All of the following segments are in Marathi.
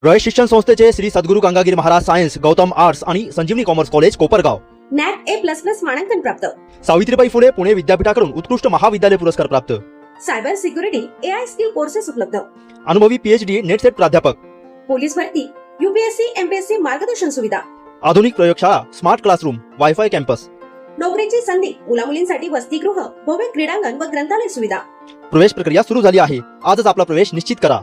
रयत शिक्षण संस्थेचे श्री सद्गुरू गंगागिरी महाराज सायन्स, गौतम आर्ट्स आणि Sanjivani commerce college Kopargaon. NAAC A++ मानांकन प्राप्त. सावित्रीबाई फुले पुणे विद्यापीठाकडून उत्कृष्ट महाविद्यालय पुरस्कार प्राप्त. Cyber security AI skill courses उपलब्ध. अनुभवी PhD नेट सेट प्राध्यापक. पोलीस भरती, UPSC MPSC मार्गदर्शन सुविधा. आधुनिक प्रयोगशाळा, स्मार्ट क्लासरूम, वायफाय कॅम्पस. नोकरीची संधी, मुलामुलींसाठी वसतिगृह, भव्य क्रीडांगण व ग्रंथालय सुविधा. प्रवेश प्रक्रिया सुरू झाली आहे. आजच आपला प्रवेश निश्चित करा.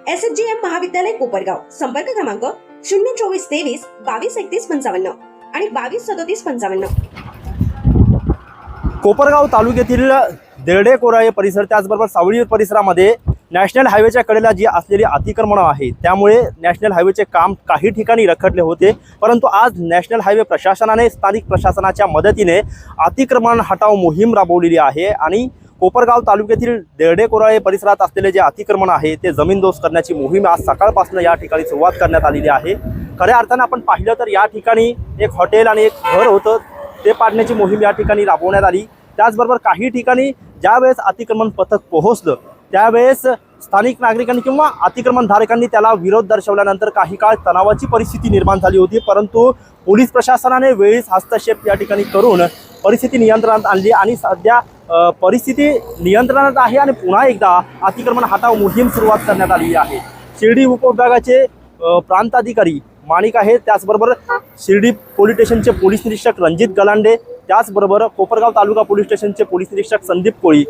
SHGM महाविद्यालय कोपरगाव. संपर्क क्रमांक 02423 223155 आणि 223755. कोपरगाव तालुक्यातील देरडे कोराळे परिसर, त्याचबरोबर सावळी परिसरामध्ये नॅशनल हायवेच्या कडेला जी असलेली अतिक्रमण आहे, त्यामुळे नॅशनल हायवेचे काम काही ठिकाणी रखडले होते. परंतु आज नॅशनल हायवे प्रशासनाने स्थानिक प्रशासनाच्या मदतीने अतिक्रमण हटाव मोहीम राबवलेली आहे आणि कोपरगाव तालुक्यातील देरडे कोराळे परिसरात असलेले जे अतिक्रमण आहे ते जमीनदोस्त करण्याची मोहीम आज सकाळपासून या ठिकाणी सुरुवात करण्यात आलेली आहे. खऱ्या अर्थानं आपण पाहिलं तर या ठिकाणी एक हॉटेल आणि एक घर होतं, ते पाडण्याची मोहीम या ठिकाणी राबवण्यात आली. त्याचबरोबर काही ठिकाणी ज्यावेळेस अतिक्रमण पथक पोहोचलं त्यावेळेस स्थानिक नागरिकांनी किंवा अतिक्रमणधारकांनी त्याला विरोध दर्शवल्यानंतर काही काळ तणावाची परिस्थिती निर्माण झाली होती. परंतु पोलीस प्रशासनाने वेळीच हस्तक्षेप या ठिकाणी करून परिस्थिती नियंत्रणात आणली आणि सध्या परिस्थिती नियंत्रणात आहे आणि पुन्हा एकदा अतिक्रमण हटाव मोहीम सुरुवात करण्यात आलेली आहे. शिर्डी उपविभागाचे प्रांताधिकारी माणिक आहेत, त्याचबरोबर शिर्डी पोलीस स्टेशनचे पोलीस निरीक्षक रणजित गलांडे, त्याचबरोबर कोपरगाव तालुका पोलीस स्टेशनचे पोलीस निरीक्षक संदीप कोळी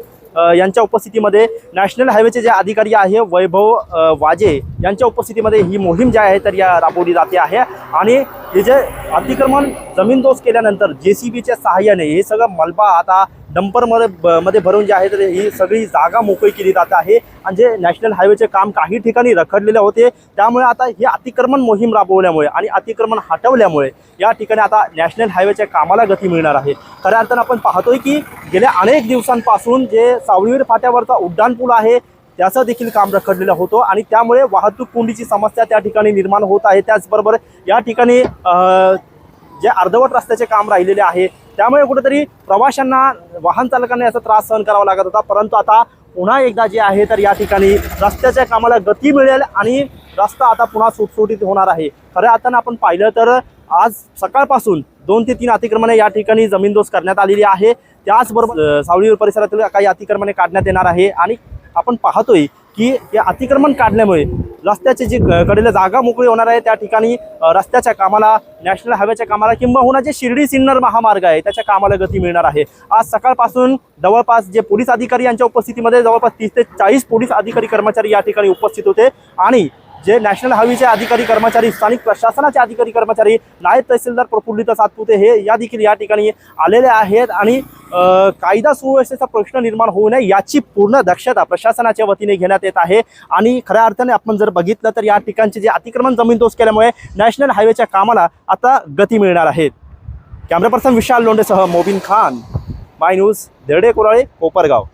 यांच्या उपस्थितीमध्ये नॅशनल हायवेचे जे अधिकारी आहे वैभव वाजे यांच्या उपस्थितीमध्ये ही मोहीम जी आहे तर या राबवली जाते आहे. आणि हे जे अतिक्रमण जमीनदोस्त केल्यानंतर JCBच्या सहाय्याने हे सगळं मलबा आता डंपरमध्ये भरून जे आहे तर ही सगळी जागा मोकळी केली जात आहे. आणि जे नॅशनल हायवेचे काम काही ठिकाणी रखडलेले होते त्यामुळे आता ही अतिक्रमण मोहीम राबवल्यामुळे आणि अतिक्रमण हटवल्यामुळे या ठिकाणी आता नॅशनल हायवेच्या कामाला गती मिळणार आहे. खऱ्या अर्थानं आपण पाहतोय की गेल्या अनेक दिवसांपासून जे सावळीवीर फाट्यावरचा उड्डाणपूल आहे त्याचं देखील काम रखडलेलं होतं आणि त्यामुळे वाहतूक कोंडीची समस्या त्या ठिकाणी निर्माण होत आहे. त्याचबरोबर या ठिकाणी जे अर्धवट रस्त्याचे काम राहिलेले आहे त्यामुळे कुठेतरी प्रवाशांना, वाहन चालकांना याचा त्रास सहन करावा लागत होता. परंतु आता पुन्हा एकदा जे आहे तर या ठिकाणी रस्त्याच्या कामाला गती मिळेल आणि रस्ता आता पुन्हा सुटसुटीत होणार आहे. खऱ्या अर्थानं आपण पाहिलं तर आज सकाळपासून 2 ते 3 अतिक्रमणे या ठिकाणी जमीनदोस्त करण्यात आलेली आहे. त्याचबरोबर सावळी परिसरातील काही अतिक्रमणे काढण्यात येणार आहे आणि आपण पाहतोय की हे अतिक्रमण काढल्यामुळे रस्त्याची जी कडेला जागा मोकळी होणार आहे त्या ठिकाणी रस्त्याच्या कामाला, नॅशनल हायवेच्या कामाला किंबहुना जे शिर्डी सिन्नर महामार्ग आहे त्याच्या कामाला गती मिळणार आहे. आज सकाळपासून जवळपास जे पोलीस अधिकारी यांच्या उपस्थितीमध्ये जवळपास 30 ते 40 पोलीस अधिकारी कर्मचारी या ठिकाणी उपस्थित होते आणि जे नॅशनल हायवेचे अधिकारी कर्मचारी, स्थानिक प्रशासनाचे अधिकारी कर्मचारी, नायब तहसीलदार प्रफुल्लित सातपुते हे या देखील या ठिकाणी आलेले आहेत आणि कायदा सुव्यवस्थेचा प्रश्न निर्माण होऊ नये याची पूर्ण दक्षता प्रशासनाच्या वतीने घेण्यात येत आहे. आणि खऱ्या अर्थाने आपण जर बघितलं तर या ठिकाणचे जे अतिक्रमण जमीनदोस्त केल्यामुळे नॅशनल हायवेच्या कामाला आता गती मिळणार आहे. कॅमेरा पर्सन विशाल लोंढेसह मोबिन खान, माय न्यूज, देरडे कोराळे, कोपरगाव.